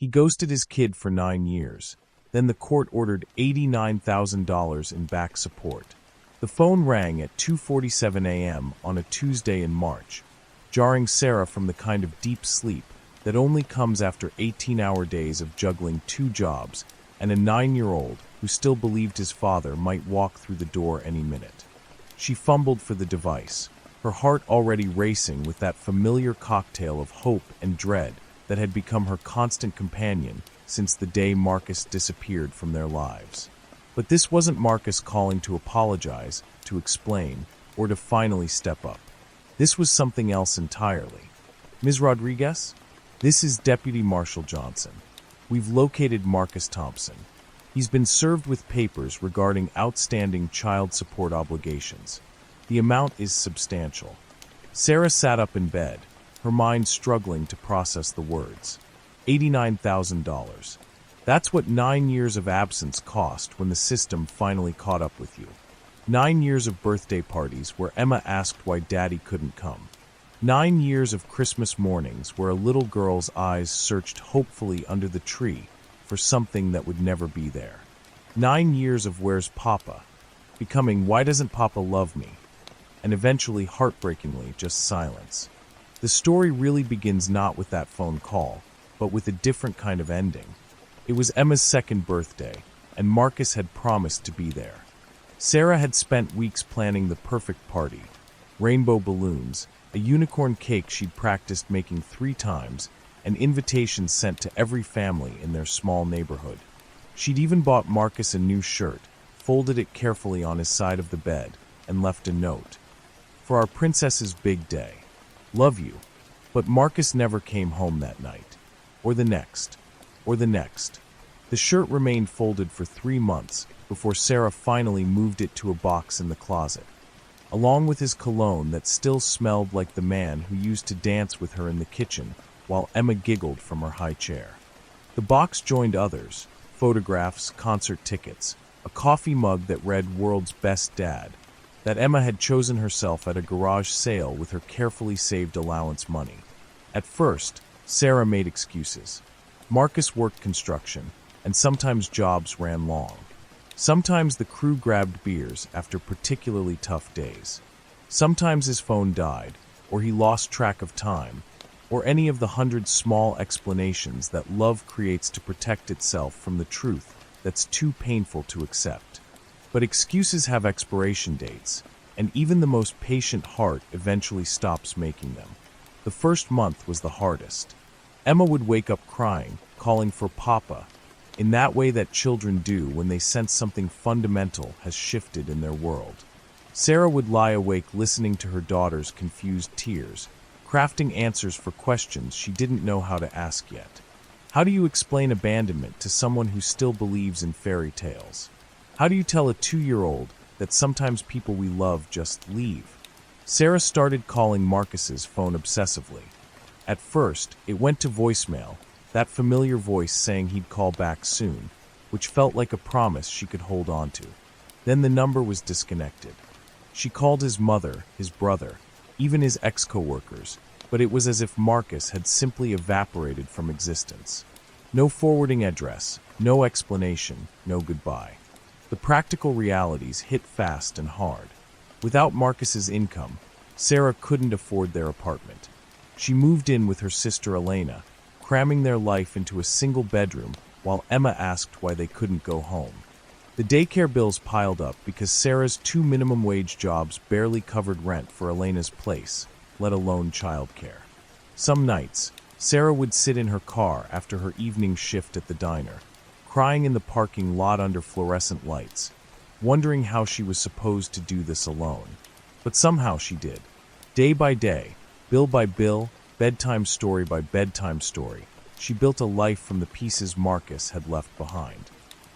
He ghosted his kid for 9 years. Then the court ordered $89,000 in back support. The phone rang at 2:47 a.m. on a Tuesday in March, jarring Sarah from the kind of deep sleep that only comes after 18-hour days of juggling 2 jobs and a 9-year-old who still believed his father might walk through the door any minute. She fumbled for the device, her heart already racing with that familiar cocktail of hope and dread that had become her constant companion since the day Marcus disappeared from their lives. But this wasn't Marcus calling to apologize, to explain, or to finally step up. This was something else entirely. Ms. Rodriguez? This is Deputy Marshal Johnson. We've located Marcus Thompson. He's been served with papers regarding outstanding child support obligations. The amount is substantial. Sarah sat up in bed, her mind struggling to process the words. $89,000. That's what 9 years of absence cost when the system finally caught up with you. 9 years of birthday parties where Emma asked why Daddy couldn't come. 9 years of Christmas mornings where a little girl's eyes searched hopefully under the tree for something that would never be there. 9 years of where's Papa, becoming why doesn't Papa love me, and eventually, heartbreakingly, just silence. The story really begins not with that phone call, but with a different kind of ending. It was Emma's 2nd birthday, and Marcus had promised to be there. Sarah had spent weeks planning the perfect party. Rainbow balloons, a unicorn cake she'd practiced making 3 times, and invitations sent to every family in their small neighborhood. She'd even bought Marcus a new shirt, folded it carefully on his side of the bed, and left a note. For our princess's big day. Love you. But Marcus never came home that night. Or the next. Or the next. The shirt remained folded for 3 months before Sarah finally moved it to a box in the closet, along with his cologne that still smelled like the man who used to dance with her in the kitchen while Emma giggled from her high chair. The box joined others, photographs, concert tickets, a coffee mug that read "World's Best Dad," that Emma had chosen herself at a garage sale with her carefully saved allowance money. At first, Sarah made excuses. Marcus worked construction, and sometimes jobs ran long. Sometimes the crew grabbed beers after particularly tough days. Sometimes his phone died, or he lost track of time, or any of the 100 small explanations that love creates to protect itself from the truth that's too painful to accept. But excuses have expiration dates, and even the most patient heart eventually stops making them. The first month was the hardest. Emma would wake up crying, calling for Papa, in that way that children do when they sense something fundamental has shifted in their world. Sarah would lie awake listening to her daughter's confused tears, crafting answers for questions she didn't know how to ask yet. How do you explain abandonment to someone who still believes in fairy tales? How do you tell a 2-year-old that sometimes people we love just leave? Sarah started calling Marcus's phone obsessively. At first, it went to voicemail, that familiar voice saying he'd call back soon, which felt like a promise she could hold on to. Then the number was disconnected. She called his mother, his brother, even his ex-coworkers, but it was as if Marcus had simply evaporated from existence. No forwarding address, no explanation, no goodbye. The practical realities hit fast and hard. Without Marcus's income, Sarah couldn't afford their apartment. She moved in with her sister Elena, cramming their life into a single bedroom while Emma asked why they couldn't go home. The daycare bills piled up because Sarah's 2 minimum wage jobs barely covered rent for Elena's place, let alone childcare. Some nights, Sarah would sit in her car after her evening shift at the diner, crying in the parking lot under fluorescent lights, wondering how she was supposed to do this alone. But somehow she did. Day by day, bill by bill, bedtime story by bedtime story, she built a life from the pieces Marcus had left behind.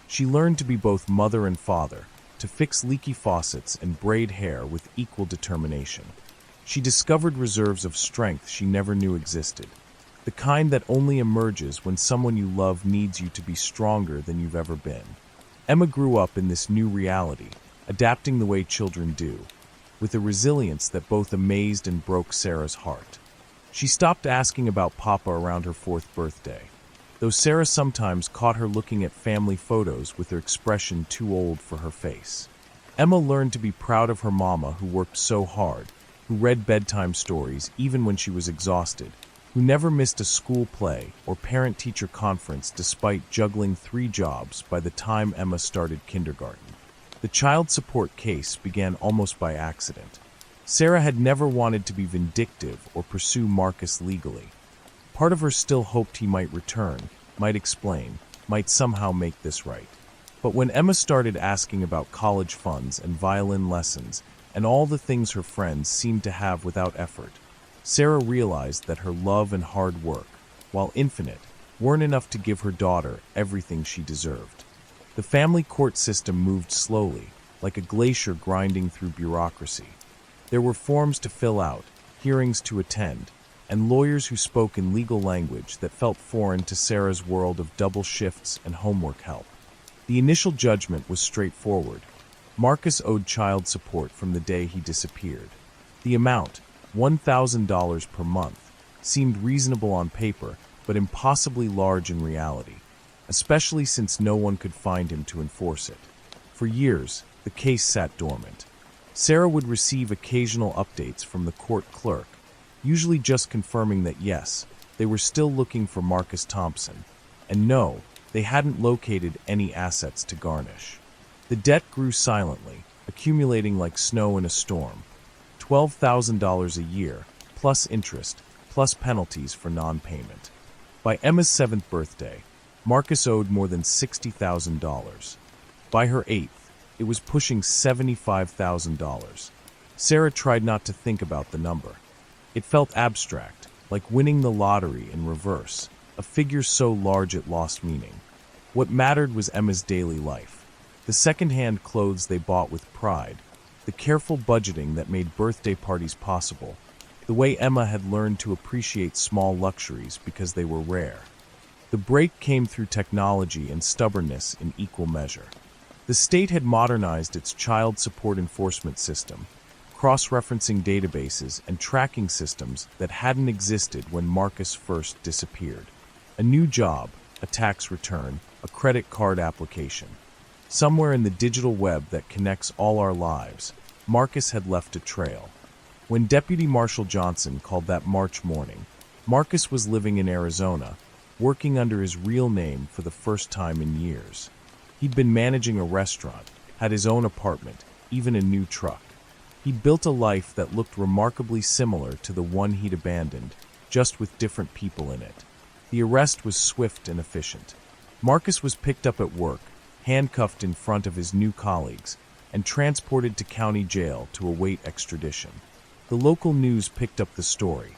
She learned to be both mother and father, to fix leaky faucets and braid hair with equal determination. She discovered reserves of strength she never knew existed, the kind that only emerges when someone you love needs you to be stronger than you've ever been. Emma grew up in this new reality, adapting the way children do, with a resilience that both amazed and broke Sarah's heart. She stopped asking about Papa around her 4th birthday. though Sarah sometimes caught her looking at family photos with her expression too old for her face. Emma learned to be proud of her mama who worked so hard, who read bedtime stories even when she was exhausted, who never missed a school play or parent-teacher conference despite juggling 3 jobs by the time Emma started kindergarten. The child support case began almost by accident. Sarah had never wanted to be vindictive or pursue Marcus legally. Part of her still hoped he might return, might explain, might somehow make this right. But when Emma started asking about college funds and violin lessons and all the things her friends seemed to have without effort, Sarah realized that her love and hard work, while infinite, weren't enough to give her daughter everything she deserved. The family court system moved slowly, like a glacier grinding through bureaucracy. There were forms to fill out, hearings to attend, and lawyers who spoke in legal language that felt foreign to Sarah's world of double shifts and homework help. The initial judgment was straightforward. Marcus owed child support from the day he disappeared. The amount, $1,000 per month, seemed reasonable on paper, but impossibly large in reality, especially since no one could find him to enforce it. For years, the case sat dormant. Sarah would receive occasional updates from the court clerk, usually just confirming that yes, they were still looking for Marcus Thompson, and no, they hadn't located any assets to garnish. The debt grew silently, accumulating like snow in a storm. $12,000 a year, plus interest, plus penalties for non-payment. By Emma's 7th birthday, Marcus owed more than $60,000. By her 8th, it was pushing $75,000. Sarah tried not to think about the number. It felt abstract, like winning the lottery in reverse, a figure so large it lost meaning. What mattered was Emma's daily life. The second-hand clothes they bought with pride, the careful budgeting that made birthday parties possible, the way Emma had learned to appreciate small luxuries because they were rare. The break came through technology and stubbornness in equal measure. The state had modernized its child support enforcement system, cross-referencing databases and tracking systems that hadn't existed when Marcus first disappeared. A new job, a tax return, a credit card application. Somewhere in the digital web that connects all our lives, Marcus had left a trail. When Deputy Marshal Johnson called that March morning, Marcus was living in Arizona, working under his real name for the first time in years. He'd been managing a restaurant, had his own apartment, even a new truck. He'd built a life that looked remarkably similar to the one he'd abandoned, just with different people in it. The arrest was swift and efficient. Marcus was picked up at work, handcuffed in front of his new colleagues, and transported to county jail to await extradition. The local news picked up the story.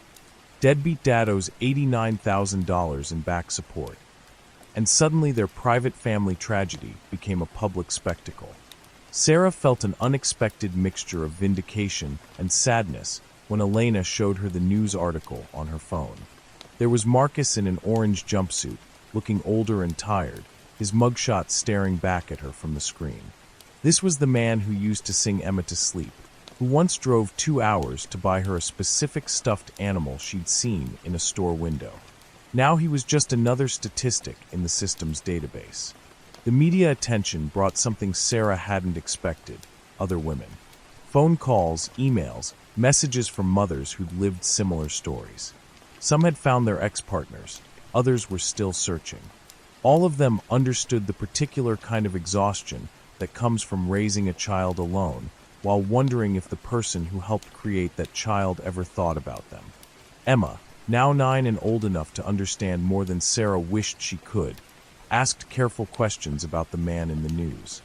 Deadbeat dad owes $89,000 in back support. And suddenly their private family tragedy became a public spectacle. Sarah felt an unexpected mixture of vindication and sadness when Elena showed her the news article on her phone. There was Marcus in an orange jumpsuit, looking older and tired, his mugshot staring back at her from the screen. This was the man who used to sing Emma to sleep, who once drove 2 hours to buy her a specific stuffed animal she'd seen in a store window. Now he was just another statistic in the system's database. The media attention brought something Sarah hadn't expected: other women. Phone calls, emails, messages from mothers who'd lived similar stories. Some had found their ex-partners, others were still searching. All of them understood the particular kind of exhaustion that comes from raising a child alone, while wondering if the person who helped create that child ever thought about them. Emma, now 9 and old enough to understand more than Sarah wished she could, asked careful questions about the man in the news.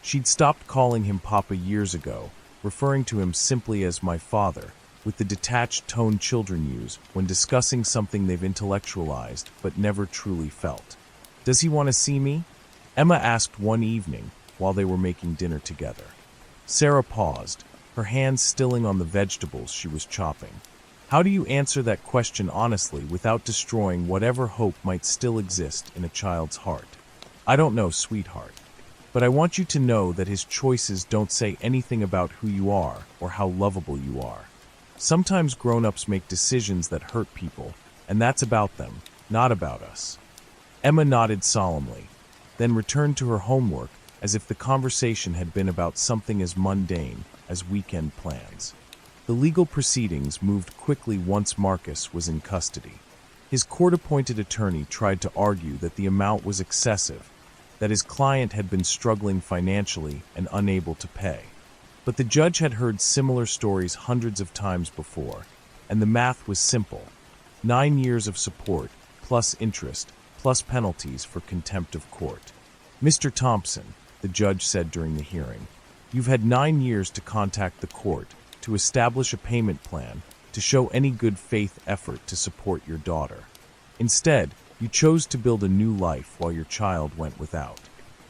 She'd stopped calling him Papa years ago, referring to him simply as my father, with the detached tone children use when discussing something they've intellectualized but never truly felt. "Does he want to see me?" Emma asked one evening while they were making dinner together. Sarah paused, her hands stilling on the vegetables she was chopping. How do you answer that question honestly without destroying whatever hope might still exist in a child's heart? "I don't know, sweetheart. But I want you to know that his choices don't say anything about who you are or how lovable you are. Sometimes grown-ups make decisions that hurt people, and that's about them, not about us." Emma nodded solemnly, then returned to her homework as if the conversation had been about something as mundane as weekend plans. The legal proceedings moved quickly once Marcus was in custody. His court-appointed attorney tried to argue that the amount was excessive, that his client had been struggling financially and unable to pay. But the judge had heard similar stories hundreds of times before, and the math was simple. 9 years of support, plus interest, plus penalties for contempt of court. "Mr. Thompson," the judge said during the hearing, "you've had 9 years to contact the court, to establish a payment plan, to show any good faith effort to support your daughter. Instead, you chose to build a new life while your child went without.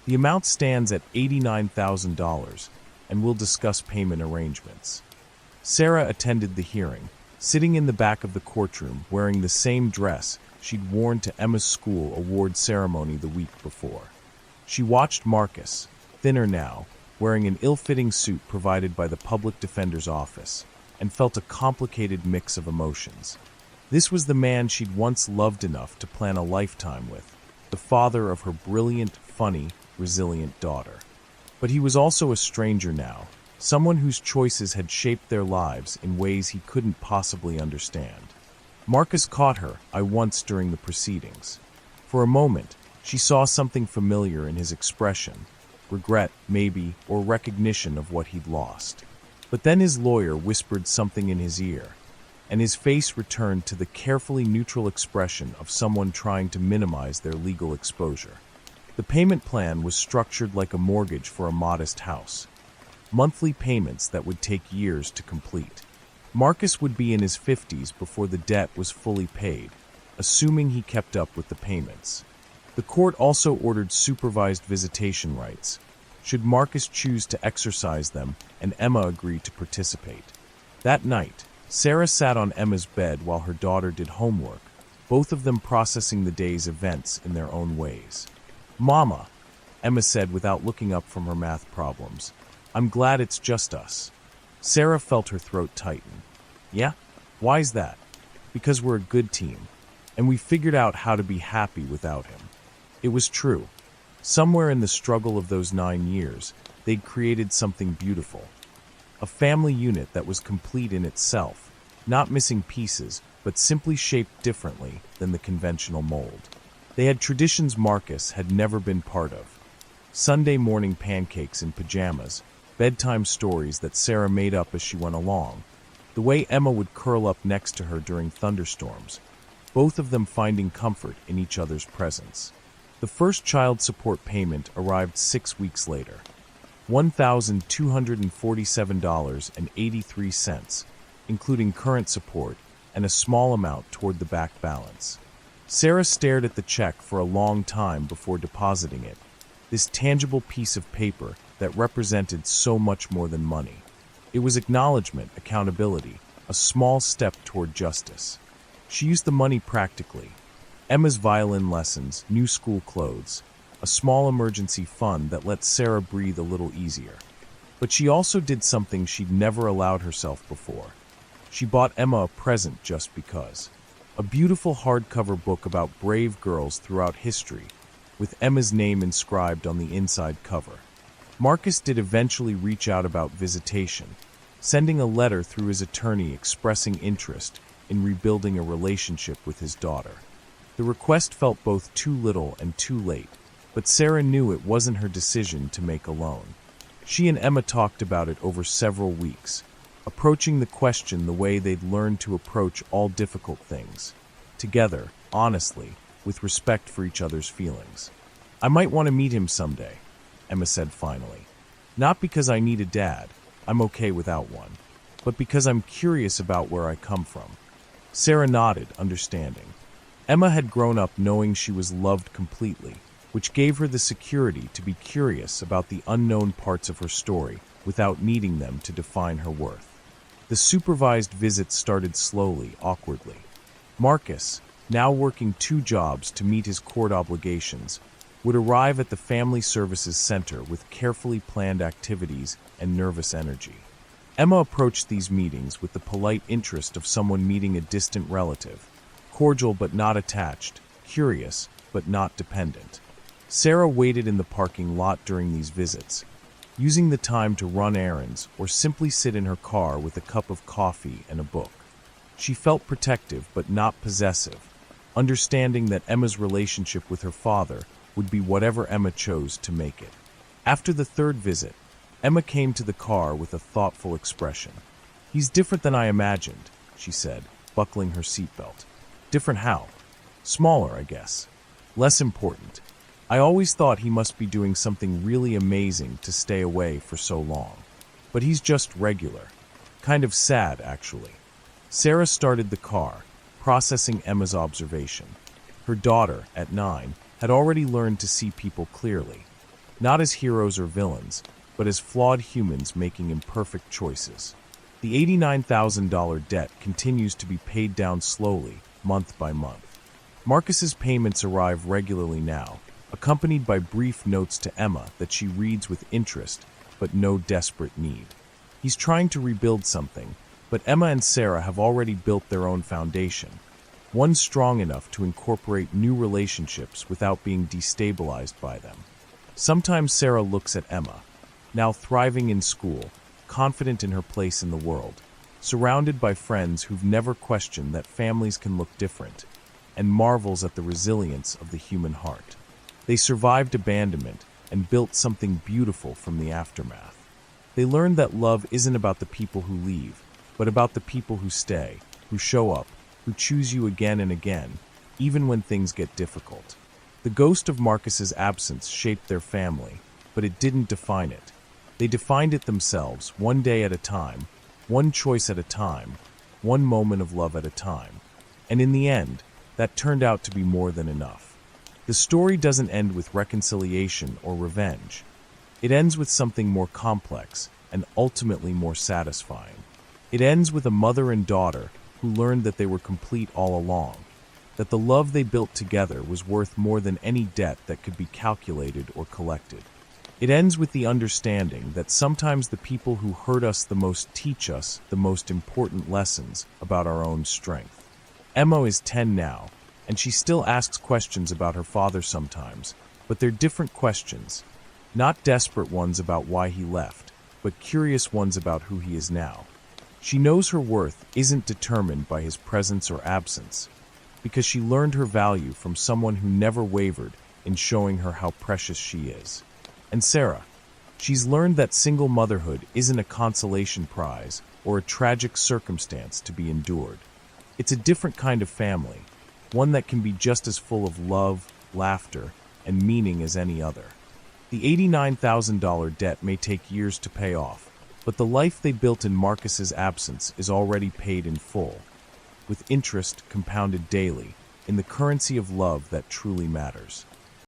The amount stands at $89,000, and we'll discuss payment arrangements." Sarah attended the hearing, sitting in the back of the courtroom wearing the same dress she'd worn to Emma's school award ceremony the week before. She watched Marcus, thinner now, wearing an ill-fitting suit provided by the public defender's office, and felt a complicated mix of emotions. This was the man she'd once loved enough to plan a lifetime with, the father of her brilliant, funny, resilient daughter. But he was also a stranger now, someone whose choices had shaped their lives in ways he couldn't possibly understand. Marcus caught her eye once during the proceedings. For a moment, she saw something familiar in his expression, regret, maybe, or recognition of what he'd lost. But then his lawyer whispered something in his ear, and his face returned to the carefully neutral expression of someone trying to minimize their legal exposure. The payment plan was structured like a mortgage for a modest house. Monthly payments that would take years to complete. Marcus would be in his 50s before the debt was fully paid, assuming he kept up with the payments. The court also ordered supervised visitation rights, should Marcus choose to exercise them, and Emma agreed to participate. That night, Sarah sat on Emma's bed while her daughter did homework, both of them processing the day's events in their own ways. "Mama," Emma said without looking up from her math problems, "I'm glad it's just us." Sarah felt her throat tighten. "Yeah? Why's that?" "Because we're a good team, and we figured out how to be happy without him." It was true. Somewhere in the struggle of those 9 years, they'd created something beautiful. A family unit that was complete in itself, not missing pieces, but simply shaped differently than the conventional mold. They had traditions Marcus had never been part of. Sunday morning pancakes in pajamas, bedtime stories that Sarah made up as she went along, the way Emma would curl up next to her during thunderstorms, both of them finding comfort in each other's presence. The first child support payment arrived 6 weeks later, $1,247.83, including current support and a small amount toward the back balance. Sarah stared at the check for a long time before depositing it, this tangible piece of paper that represented so much more than money. It was acknowledgement, accountability, a small step toward justice. She used the money practically. Emma's violin lessons, new school clothes, a small emergency fund that let Sarah breathe a little easier. But she also did something she'd never allowed herself before. She bought Emma a present just because. A beautiful hardcover book about brave girls throughout history, with Emma's name inscribed on the inside cover. Marcus did eventually reach out about visitation, sending a letter through his attorney expressing interest in rebuilding a relationship with his daughter. The request felt both too little and too late, but Sarah knew it wasn't her decision to make alone. She and Emma talked about it over several weeks, approaching the question the way they'd learned to approach all difficult things. Together, honestly, with respect for each other's feelings. "I might want to meet him someday," Emma said finally. "Not because I need a dad, I'm okay without one, but because I'm curious about where I come from." Sarah nodded, understanding. Emma had grown up knowing she was loved completely, which gave her the security to be curious about the unknown parts of her story without needing them to define her worth. The supervised visits started slowly, awkwardly. Marcus, now working 2 jobs to meet his court obligations, would arrive at the Family Services Center with carefully planned activities and nervous energy. Emma approached these meetings with the polite interest of someone meeting a distant relative, cordial but not attached, curious, but not dependent. Sarah waited in the parking lot during these visits, using the time to run errands or simply sit in her car with a cup of coffee and a book. She felt protective but not possessive, understanding that Emma's relationship with her father would be whatever Emma chose to make it. After the third visit, Emma came to the car with a thoughtful expression. "He's different than I imagined," she said, buckling her seatbelt. "Different how?" "Smaller, I guess. Less important. I always thought he must be doing something really amazing to stay away for so long. But he's just regular. Kind of sad, actually." Sarah started the car, processing Emma's observation. Her daughter, at 9, had already learned to see people clearly, not as heroes or villains, but as flawed humans making imperfect choices. The $89,000 debt continues to be paid down slowly, month by month. Marcus's payments arrive regularly now, accompanied by brief notes to Emma that she reads with interest, but no desperate need. He's trying to rebuild something, but Emma and Sarah have already built their own foundation, one strong enough to incorporate new relationships without being destabilized by them. Sometimes Sarah looks at Emma, now thriving in school, confident in her place in the world, surrounded by friends who've never questioned that families can look different, and marvels at the resilience of the human heart. They survived abandonment and built something beautiful from the aftermath. They learned that love isn't about the people who leave, but about the people who stay, who show up, who choose you again and again, even when things get difficult. The ghost of Marcus's absence shaped their family, but it didn't define it. They defined it themselves, one day at a time, one choice at a time, one moment of love at a time. And in the end, that turned out to be more than enough. The story doesn't end with reconciliation or revenge. It ends with something more complex and ultimately more satisfying. It ends with a mother and daughter who learned that they were complete all along, that the love they built together was worth more than any debt that could be calculated or collected. It ends with the understanding that sometimes the people who hurt us the most teach us the most important lessons about our own strength. Emma is 10 now, and she still asks questions about her father sometimes, but they're different questions, not desperate ones about why he left, but curious ones about who he is now. She knows her worth isn't determined by his presence or absence, because she learned her value from someone who never wavered in showing her how precious she is. And Sarah, she's learned that single motherhood isn't a consolation prize or a tragic circumstance to be endured. It's a different kind of family, one that can be just as full of love, laughter, and meaning as any other. The $89,000 debt may take years to pay off, but the life they built in Marcus's absence is already paid in full, with interest compounded daily in the currency of love that truly matters.